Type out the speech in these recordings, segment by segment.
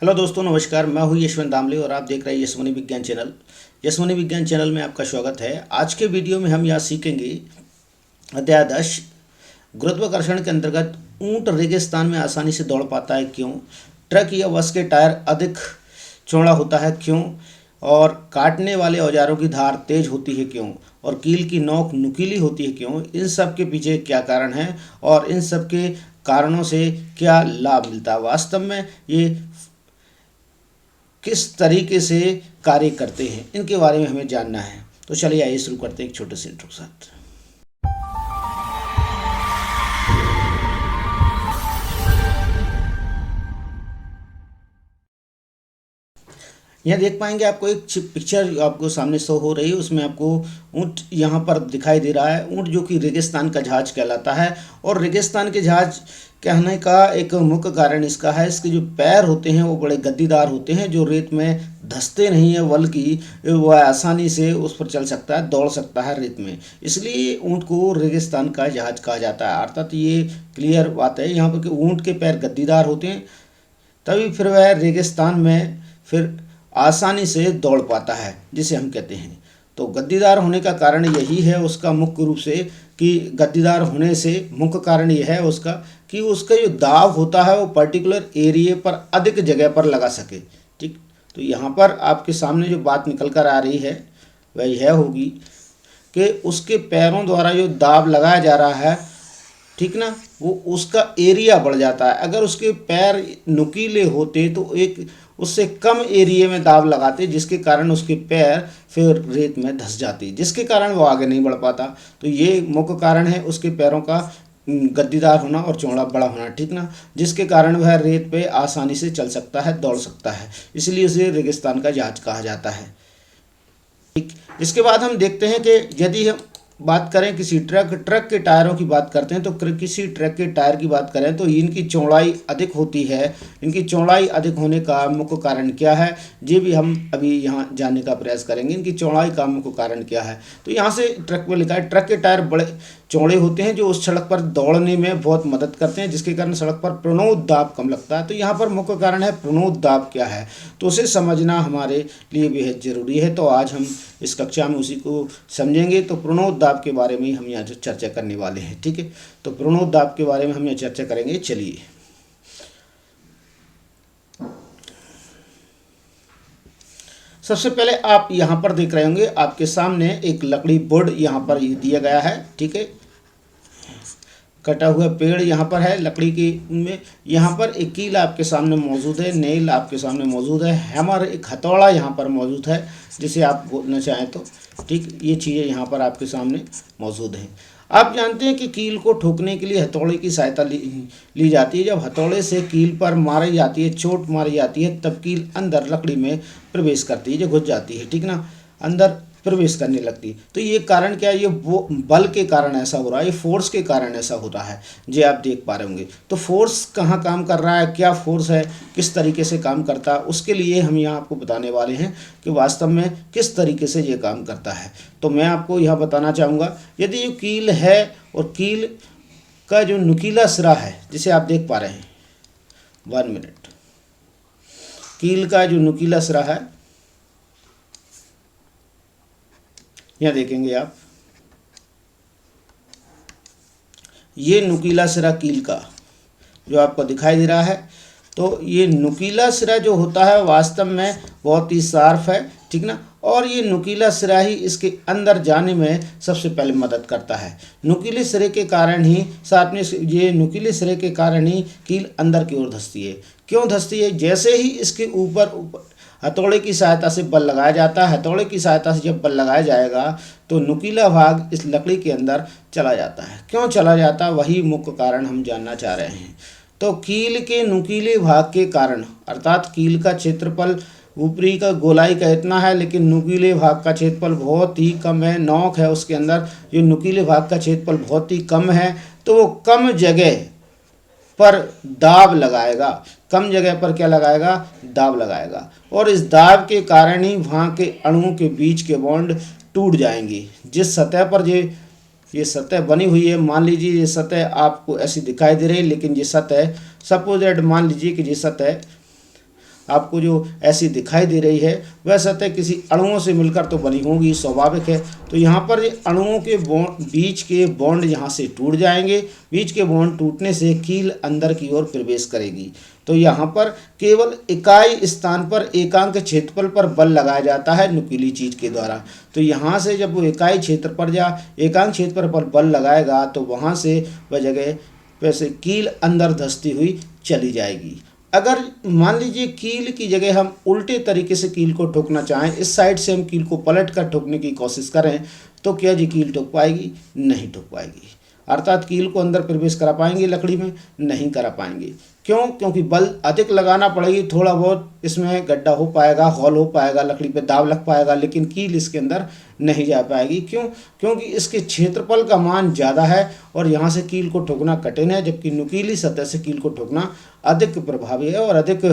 Hello दोस्तों, नमस्कार। मैं हूँ यशवंत दामले और आप देख रहे हैं यशवनी विज्ञान चैनल। यशवनी विज्ञान चैनल में आपका स्वागत है। आज के वीडियो में हम यहाँ सीखेंगे अध्याय 10 गुरुत्वाकर्षण के अंतर्गत ऊंट रेगिस्तान में आसानी से दौड़ पाता है क्यों, ट्रक या बस के टायर अधिक चौड़ा होता है क्यों, और काटने वाले औजारों की धार तेज होती है क्यों, और कील की नोक नुकीली होती है क्यों। इन सब के पीछे क्या कारण है और इन सब के कारणों से क्या लाभ मिलता है। वास्तव में ये किस तरीके से कार्य करते हैं, इनके बारे में हमें जानना है। तो चलिए आइए शुरू करते हैं एक छोटे से इंट्रो के साथ। यहाँ देख पाएंगे आपको एक पिक्चर आपको सामने शो हो रही है। उसमें आपको ऊँट यहाँ पर दिखाई दे रहा है। ऊँट जो कि रेगिस्तान का जहाज कहलाता है, और रेगिस्तान के जहाज कहने का एक मुख्य कारण इसका है, इसके जो पैर होते हैं वो बड़े गद्दीदार होते हैं, जो रेत में धंसते नहीं है, बल्कि वह आसानी से उस पर चल सकता है, दौड़ सकता है रेत में। इसलिए ऊँट को रेगिस्तान का जहाज कहा जाता है। अर्थात ये क्लियर बात है यहाँ पर कि ऊँट के पैर गद्दीदार होते हैं, तभी फिर वह रेगिस्तान में फिर आसानी से दौड़ पाता है, जिसे हम कहते हैं। तो गद्दीदार होने का कारण यही है उसका, मुख्य रूप से कि गद्दीदार होने से मुख्य कारण यह है उसका कि उसका जो दाव होता है वो पर्टिकुलर एरिया पर अधिक जगह पर लगा सके। ठीक, तो यहाँ पर आपके सामने जो बात निकल कर आ रही है वह यह होगी कि उसके पैरों द्वारा जो दाब लगाया जा रहा है, ठीक ना, वो उसका एरिया बढ़ जाता है। अगर उसके पैर नुकीले होते तो एक उससे कम एरिया में दाब लगाते, जिसके कारण उसके पैर फिर रेत में धंस जाती, जिसके कारण वो आगे नहीं बढ़ पाता। तो ये मुख्य कारण है उसके पैरों का गद्दीदार होना और चौड़ा बड़ा होना, ठीक ना, जिसके कारण वह रेत पे आसानी से चल सकता है, दौड़ सकता है। इसलिए उसे रेगिस्तान का जहाज कहा जाता है। ठीक, इसके बाद हम देखते हैं कि यदि हम बात करें किसी ट्रक के टायरों की बात करते हैं, तो किसी ट्रक के टायर की बात करें तो इनकी चौड़ाई अधिक होती है। इनकी चौड़ाई अधिक होने का मुख्य कारण क्या है, ये भी हम अभी यहाँ जानने का प्रयास करेंगे। इनकी चौड़ाई का मुख्य कारण क्या है, तो यहाँ से ट्रक में लिखा है ट्रक के टायर बड़े चौड़े होते हैं, जो उस सड़क पर दौड़ने में बहुत मदद करते हैं, जिसके कारण सड़क पर प्रणोद दाब कम लगता है। तो यहाँ पर मुख्य कारण है प्रणोद दाब क्या है, तो उसे समझना हमारे लिए बेहद ज़रूरी है। तो आज हम इस कक्षा में उसी को समझेंगे। तो प्रणोद दाब के बारे में हम यहाँ चर्चा करने वाले हैं। ठीक है, तो प्रणोद दाब के बारे में हम यहाँ चर्चा करेंगे। चलिए, सबसे पहले आप यहाँ पर देख रहे होंगे आपके सामने एक लकड़ी बोर्ड यहाँ पर दिया गया है। ठीक है, कटा हुआ पेड़ यहाँ पर है लकड़ी की में। यहाँ पर एक कील आपके सामने मौजूद है, नेल आपके सामने मौजूद है, हैमर एक हथौड़ा यहाँ पर मौजूद है, जिसे आप बोलना चाहें तो। ठीक, ये चीज़ें यहाँ पर आपके सामने मौजूद हैं। आप जानते हैं कि कील को ठोकने के लिए हथौड़े की सहायता ली जाती है। जब हथौड़े से कील पर मारी जाती है, चोट मारी जाती है, तब कील अंदर लकड़ी में प्रवेश करती है, जो घुस जाती है, ठीक ना, अंदर प्रवेश करने लगती है। तो ये कारण क्या है, ये वो बल के कारण ऐसा हो रहा है, ये फोर्स के कारण ऐसा हो रहा है, जो आप देख पा रहे होंगे। तो फोर्स कहाँ काम कर रहा है, क्या फोर्स है, किस तरीके से काम करता है, उसके लिए हम यहाँ आपको बताने वाले हैं कि वास्तव में किस तरीके से ये काम करता है। तो मैं आपको यहाँ बताना चाहूँगा, यदि ये कील है और कील का जो नुकीला सिरा है, जिसे आप देख पा रहे हैं, 1 मिनट, कील का जो नुकीला सिरा है, यहाँ देखेंगे आप, ये नुकीला सिरा कील का जो आपको दिखाई दे रहा है, तो ये नुकीला सिरा जो होता है वास्तव में बहुत ही शार्प है, ठीक ना, और ये नुकीला सिरा ही इसके अंदर जाने में सबसे पहले मदद करता है। नुकीले सिरे के कारण ही, साथ में ये नुकीले सिरे के कारण ही कील अंदर की ओर धंसती है। क्यों धंसती है, जैसे ही इसके ऊपर हथौड़े की सहायता से बल लगाया जाता है, हथौड़े की सहायता से जब बल लगाया जाएगा तो नुकीला भाग इस लकड़ी के अंदर चला जाता है। क्यों चला जाता है, वही मुख्य कारण हम जानना चाह रहे हैं। तो कील के नुकीले भाग के कारण, अर्थात कील का क्षेत्रफल ऊपरी का गोलाई का इतना है, लेकिन नुकीले भाग का क्षेत्रफल बहुत ही कम है, नोक है उसके अंदर, जो नुकीले भाग का क्षेत्रफल बहुत ही कम है, तो वो कम जगह पर दाब लगाएगा। कम जगह पर क्या लगाएगा, दाब लगाएगा, और इस दाब के कारण ही वहाँ के अणुओं के बीच के बॉन्ड टूट जाएंगे। जिस सतह पर ये सतह बनी हुई है, मान लीजिए ये सतह आपको ऐसी दिखाई दे रही है, लेकिन ये सतह सपोज दैट मान लीजिए कि ये सतह आपको जो ऐसी दिखाई दे रही है वह सतह किसी अणुओं से मिलकर तो बनी होगी, स्वाभाविक है। तो यहाँ पर ये अणुओं के बीच के बॉन्ड यहाँ से टूट जाएंगे। बीच के बॉन्ड टूटने से कील अंदर की ओर प्रवेश करेगी। तो यहाँ पर केवल इकाई स्थान पर एकांक क्षेत्रफल पर बल लगाया जाता है नुकीली चीज के द्वारा। तो यहाँ से जब वो इकाई क्षेत्र पर या एकांक क्षेत्र पर बल लगाएगा तो वहाँ से वह जगह वैसे कील अंदर धंसती हुई चली जाएगी। अगर मान लीजिए कील की जगह हम उल्टे तरीके से कील को ठोकना चाहें, इस साइड से हम कील को पलट कर ठोकने की कोशिश करें, तो क्या जी कील ठोक पाएगी? नहीं ठोक पाएगी। अर्थात कील को अंदर प्रवेश करा पाएंगे लकड़ी में? नहीं करा पाएंगे। क्यों? क्योंकि बल अधिक लगाना पड़ेगी। थोड़ा बहुत इसमें गड्ढा हो पाएगा, हॉल हो पाएगा, लकड़ी पे दाब लग पाएगा, लेकिन कील इसके अंदर नहीं जा पाएगी। क्यों? क्योंकि इसके क्षेत्रफल का मान ज़्यादा है और यहाँ से कील को ठोकना कठिन है, जबकि नुकीली सतह से कील को ठोकना अधिक प्रभावी है और अधिक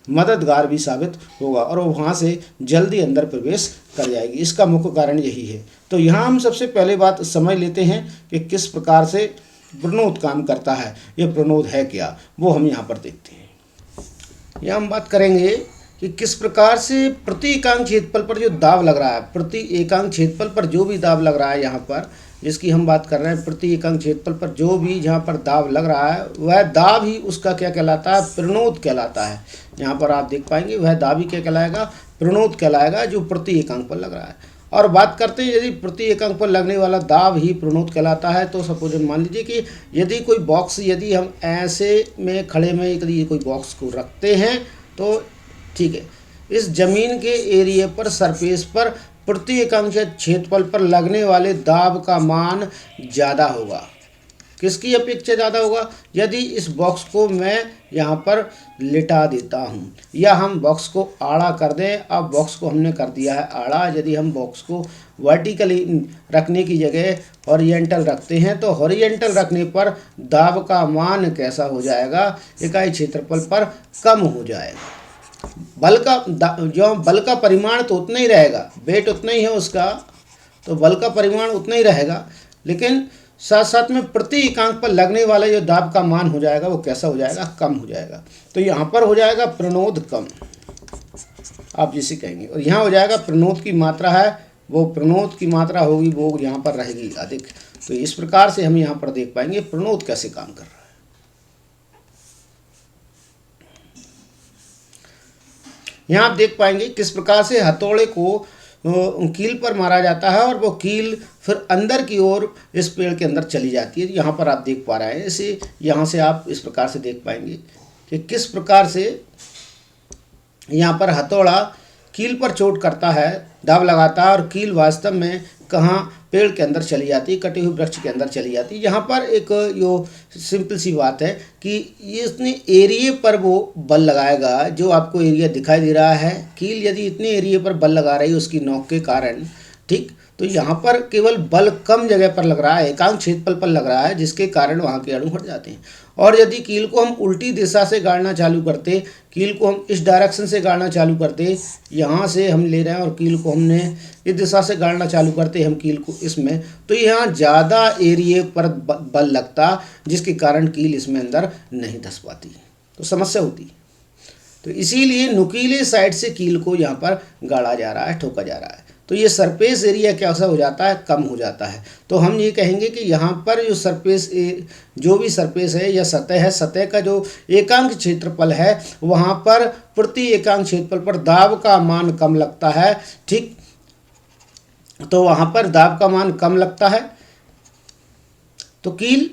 मददगार भी साबित होगा और वो वहाँ से जल्दी अंदर प्रवेश कर जाएगी। इसका मुख्य कारण यही है। तो यहाँ हम सबसे पहले बात समझ लेते हैं कि किस प्रकार से प्रणोद काम करता है। ये प्रणोद है क्या, वो हम यहाँ पर देखते हैं। यहाँ हम बात करेंगे कि किस प्रकार से प्रति एकांक क्षेत्रफल पर जो दाब लग रहा है, प्रति एकांक क्षेत्रफल पर जो भी दाब लग रहा है यहाँ पर जिसकी हम बात कर रहे हैं, प्रति एकांक क्षेत्रफल पर जो भी जहाँ पर दाब लग रहा है वह दाब ही उसका क्या कहलाता है? प्रणोद कहलाता है। यहाँ पर आप देख पाएंगे वह दाब ही क्या कहलाएगा? प्रणोद कहलाएगा, जो प्रति एकांक पर लग रहा है। और बात करते हैं यदि प्रति एकांक पर लगने वाला दाब ही प्रणोद कहलाता है, तो सपोज मान लीजिए कि यदि कोई बॉक्स, यदि हम ऐसे में खड़े में यदि कोई बॉक्स को रखते हैं तो ठीक है, इस जमीन के एरिया पर, सरफेस पर प्रति एकांक क्षेत्रफल पर लगने वाले दाब का मान ज़्यादा होगा। किसकी अपेक्षा ज़्यादा होगा? यदि इस बॉक्स को मैं यहाँ पर लिटा देता हूँ या हम बॉक्स को आड़ा कर दें। अब बॉक्स को हमने कर दिया है आड़ा, यदि हम बॉक्स को वर्टिकली रखने की जगह हॉरिजेंटल रखते हैं तो हॉरिजेंटल रखने पर दाब का मान कैसा हो जाएगा? इकाई क्षेत्रफल पर कम हो जाएगा। बल का परिमाण तो उतना ही रहेगा, वेट उतना ही है उसका, तो बल का परिमाण उतना ही रहेगा, लेकिन साथ साथ में प्रति एकांक पर लगने वाला जो दाब का मान हो जाएगा वो कैसा हो जाएगा? कम हो जाएगा। तो यहाँ पर हो जाएगा प्रणोद कम, आप जिसे कहेंगे, और यहाँ हो जाएगा प्रणोद की मात्रा है, वो प्रणोद की मात्रा होगी वो यहाँ पर रहेगी अधिक। तो इस प्रकार से हम यहाँ पर देख पाएंगे प्रणोद कैसे काम कर रहा है। यहाँ आप देख पाएंगे किस प्रकार से हथौड़े को कील पर मारा जाता है और वो कील फिर अंदर की ओर इस पेड़ के अंदर चली जाती है। यहाँ पर आप देख पा रहे हैं, इसे यहाँ से आप इस प्रकार से देख पाएंगे कि किस प्रकार से यहाँ पर हथौड़ा कील पर चोट करता है, दाब लगाता है, और कील वास्तव में कहाँ? पेड़ के अंदर चली जाती है, कटे हुए वृक्ष के अंदर चली जाती है। यहाँ पर एक जो सिंपल सी बात है कि इतने एरिए पर वो बल लगाएगा, जो आपको एरिया दिखाई दे रहा है, कील यदि इतने एरिए पर बल लगा रही है उसकी नोक के कारण, ठीक, तो यहाँ पर केवल बल कम जगह पर लग रहा है, एकांक क्षेत्रफल पर लग रहा है, जिसके कारण वहाँ के अणु हट जाते हैं। और यदि कील को हम उल्टी दिशा से गाड़ना चालू करते, कील को हम इस डायरेक्शन से गाड़ना चालू करते, यहाँ से हम ले रहे हैं और कील को हमने इस दिशा से गाड़ना चालू करते हम कील को इसमें, तो यहाँ ज़्यादा एरिए पर बल लगता, जिसके कारण कील इसमें अंदर नहीं धंस पाती, तो समस्या होती। तो इसीलिए नुकीले साइड से कील को यहाँ पर गाड़ा जा रहा है, ठोका जा रहा है। तो ये सरफेस एरिया कैसा हो जाता है? कम हो जाता है। तो हम ये कहेंगे कि यहाँ पर जो सरफेस, जो भी सरफेस है या सतह है, सतह का जो एकांक क्षेत्रफल है वहाँ पर प्रति एकांक क्षेत्रफल पर दाब का मान कम लगता है, ठीक, तो वहाँ पर दाब का मान कम लगता है तो कील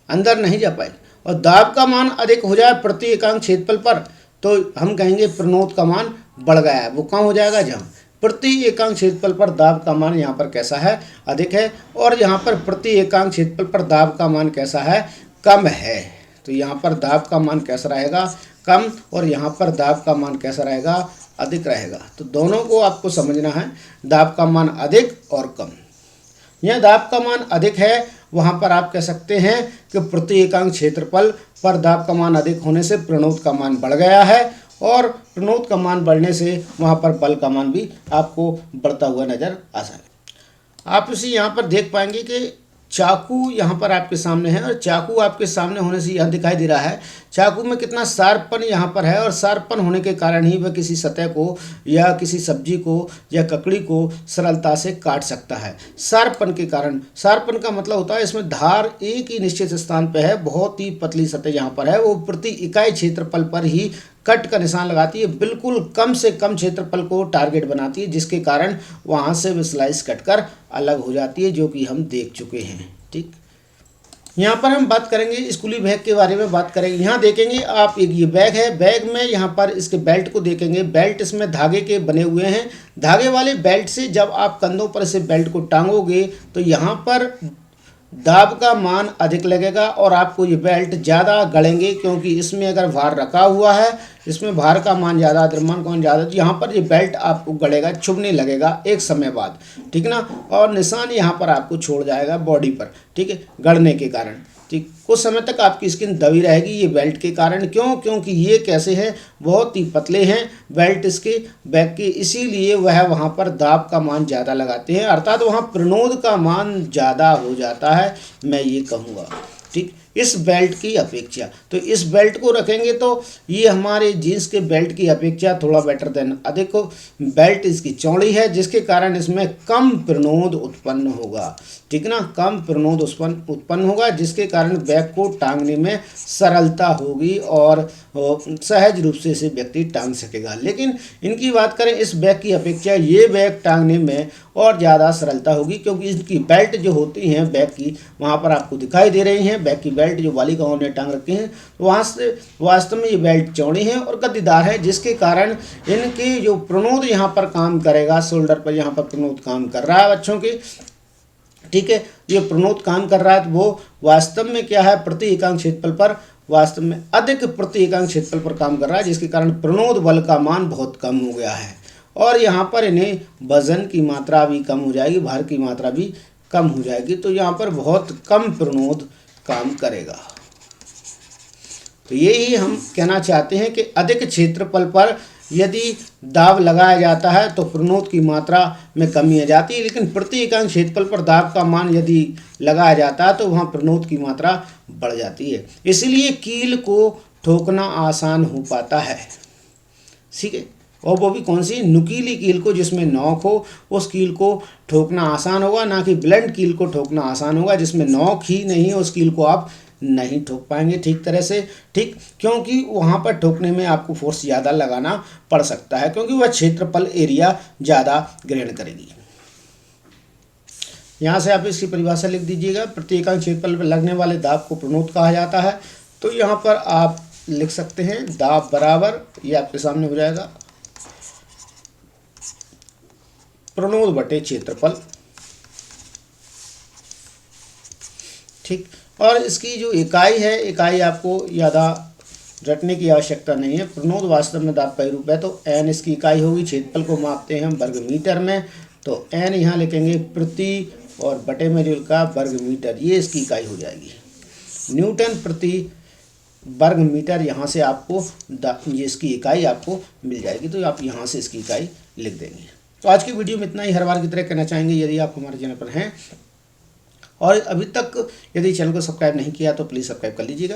अंदर नहीं जा पाएगी। और दाब का मान अधिक हो जाए प्रति एकांक क्षेत्रफल पर तो हम कहेंगे प्रणोद का मान बढ़ गया है। वो कहाँ हो जाएगा? जहाँ प्रति एकांक क्षेत्रफल पर दाब का मान यहाँ पर कैसा है? अधिक है। और यहाँ पर प्रति एकांक क्षेत्रफल पर दाब का मान कैसा है? कम है। तो यहाँ पर दाब का मान कैसा रहेगा? कम। और यहाँ पर दाब का मान कैसा रहेगा? अधिक रहेगा। तो दोनों को आपको समझना है, दाब का मान अधिक और कम। यह दाब का मान अधिक है, वहाँ पर आप कह सकते हैं कि प्रति एकांक क्षेत्रफल पर दाब का मान अधिक होने से प्रणोद का मान बढ़ गया है, और प्रणोद का मान बढ़ने से वहाँ पर बल का मान भी आपको बढ़ता हुआ नजर आ सकता है। आप इसी यहाँ पर देख पाएंगे कि चाकू यहाँ पर आपके सामने है और चाकू आपके सामने होने से यह दिखाई दे रहा है चाकू में कितना शार्पन यहाँ पर है और शार्पन होने के कारण ही वह किसी सतह को या किसी सब्जी को या ककड़ी को सरलता से काट सकता है। शार्पन के कारण, शार्पन का मतलब होता है इसमें धार एक ही निश्चित स्थान पर है, बहुत ही पतली सतह यहाँ पर है, वो प्रति इकाई क्षेत्रफल पर ही कट का निशान लगाती है, बिल्कुल कम से कम क्षेत्रफल को टारगेट बनाती है, जिसके कारण वहाँ से वो स्लाइस कटकर अलग हो जाती है, जो कि हम देख चुके हैं। ठीक, यहाँ पर हम बात करेंगे स्कूली बैग के बारे में बात करेंगे। यहाँ देखेंगे आप, एक ये बैग है, बैग में यहाँ पर इसके बेल्ट को देखेंगे, बेल्ट इसमें धागे के बने हुए हैं। धागे वाले बेल्ट से जब आप कंधों पर से बेल्ट को टांगोगे तो यहाँ पर दाब का मान अधिक लगेगा और आपको ये बेल्ट ज़्यादा गड़ेंगे, क्योंकि इसमें अगर भार रखा हुआ है, इसमें भार का मान ज़्यादा, द्रव्यमान का मान ज़्यादा, तो यहाँ पर ये बेल्ट आपको गड़ेगा, चुभने लगेगा एक समय बाद। ठीक ना, और निशान यहाँ पर आपको छोड़ जाएगा बॉडी पर। ठीक है, गड़ने के कारण। ठीक, कुछ समय तक आपकी स्किन दबी रहेगी ये बेल्ट के कारण। क्यों? क्योंकि ये कैसे हैं, बहुत ही पतले हैं बेल्ट इसके बैग के, इसीलिए वह वहाँ पर दाब का मान ज़्यादा लगाते हैं, अर्थात वहाँ प्रणोद का मान ज़्यादा हो जाता है, मैं ये कहूँगा। ठीक, इस बेल्ट की अपेक्षा, तो इस बेल्ट को रखेंगे तो ये हमारे जीन्स के बेल्ट की अपेक्षा थोड़ा बेटर देन अधिक बेल्ट इसकी चौड़ी है, जिसके कारण इसमें कम प्रणोद उत्पन्न होगा। ठीक ना, कम प्रणोद उत्पन्न होगा, जिसके कारण बैग को टांगने में सरलता होगी और सहज रूप से इसे व्यक्ति टांग सकेगा। लेकिन इनकी बात करें इस बैग की अपेक्षा ये बैग टांगने में और ज़्यादा सरलता होगी, क्योंकि इसकी बेल्ट जो होती हैं बैग की, वहाँ पर आपको दिखाई दे रही हैं बैग की बेल्ट जो बालिकाओं ने टांग रखी हैं, वहाँ से वास्तव में ये बेल्ट चौड़ी है और गद्दीदार है, जिसके कारण इनकी जो प्रणोद यहाँ पर काम करेगा, शोल्डर पर यहाँ पर प्रणोद काम कर रहा है बच्चों की। ठीक है, ये प्रणोद काम कर रहा है, तो वो वास्तव में क्या है, प्रति एकांक क्षेत्रफल पर वास्तव में अधिक प्रति एकांक क्षेत्रफल पर काम कर रहा है, जिसके कारण प्रणोद बल का मान बहुत कम हो गया है और यहाँ पर इन्हें वजन की मात्रा भी कम हो जाएगी, भार की मात्रा भी कम हो जाएगी, तो यहाँ पर बहुत कम प्रणोद काम करेगा। तो यही हम कहना चाहते हैं कि अधिक क्षेत्रफल पर यदि दाब लगाया जाता है तो प्रणोद की मात्रा में कमी आ जाती है, लेकिन प्रति एकांक क्षेत्रफल पर दाब का मान यदि लगाया जाता है तो वहाँ प्रणोद की मात्रा बढ़ जाती है। इसलिए कील को ठोकना आसान हो पाता है। ठीक है, और वो भी कौन सी, नुकीली कील को जिसमें नोक हो, उस कील को ठोकना आसान होगा, ना कि ब्लंट कील को ठोकना आसान होगा जिसमें नोक ही नहीं है, उस कील को आप नहीं ठोक पाएंगे ठीक तरह से। ठीक, क्योंकि वहाँ पर ठोकने में आपको फोर्स ज़्यादा लगाना पड़ सकता है, क्योंकि वह क्षेत्रफल एरिया ज़्यादा ग्रहण करेगी। यहाँ से आप इसकी परिभाषा लिख दीजिएगा, प्रति एकांक क्षेत्रफल पर लगने वाले दाब को प्रणोद कहा जाता है। तो यहाँ पर आप लिख सकते हैं दाब बराबर, ये आपके सामने हो जाएगा, प्रणोद बटे क्षेत्रफल। ठीक, और इसकी जो इकाई है, इकाई आपको ज़्यादा रटने की आवश्यकता नहीं है। प्रणोद वास्तव में दाब का ही रूप है, तो एन इसकी इकाई होगी। क्षेत्रफल को मापते हैं हम वर्ग मीटर में, तो एन यहाँ लिखेंगे प्रति और बटे में जो लिखा वर्ग मीटर, ये इसकी इकाई हो जाएगी। न्यूटन प्रति वर्ग मीटर यहाँ से आपको ये इसकी इकाई आपको मिल जाएगी, तो आप यहाँ से इसकी इकाई लिख देंगे। तो आज की वीडियो में इतना ही। हर बार की तरह कहना चाहेंगे, यदि आप हमारे चैनल पर हैं और अभी तक यदि चैनल को सब्सक्राइब नहीं किया तो प्लीज़ सब्सक्राइब कर लीजिएगा।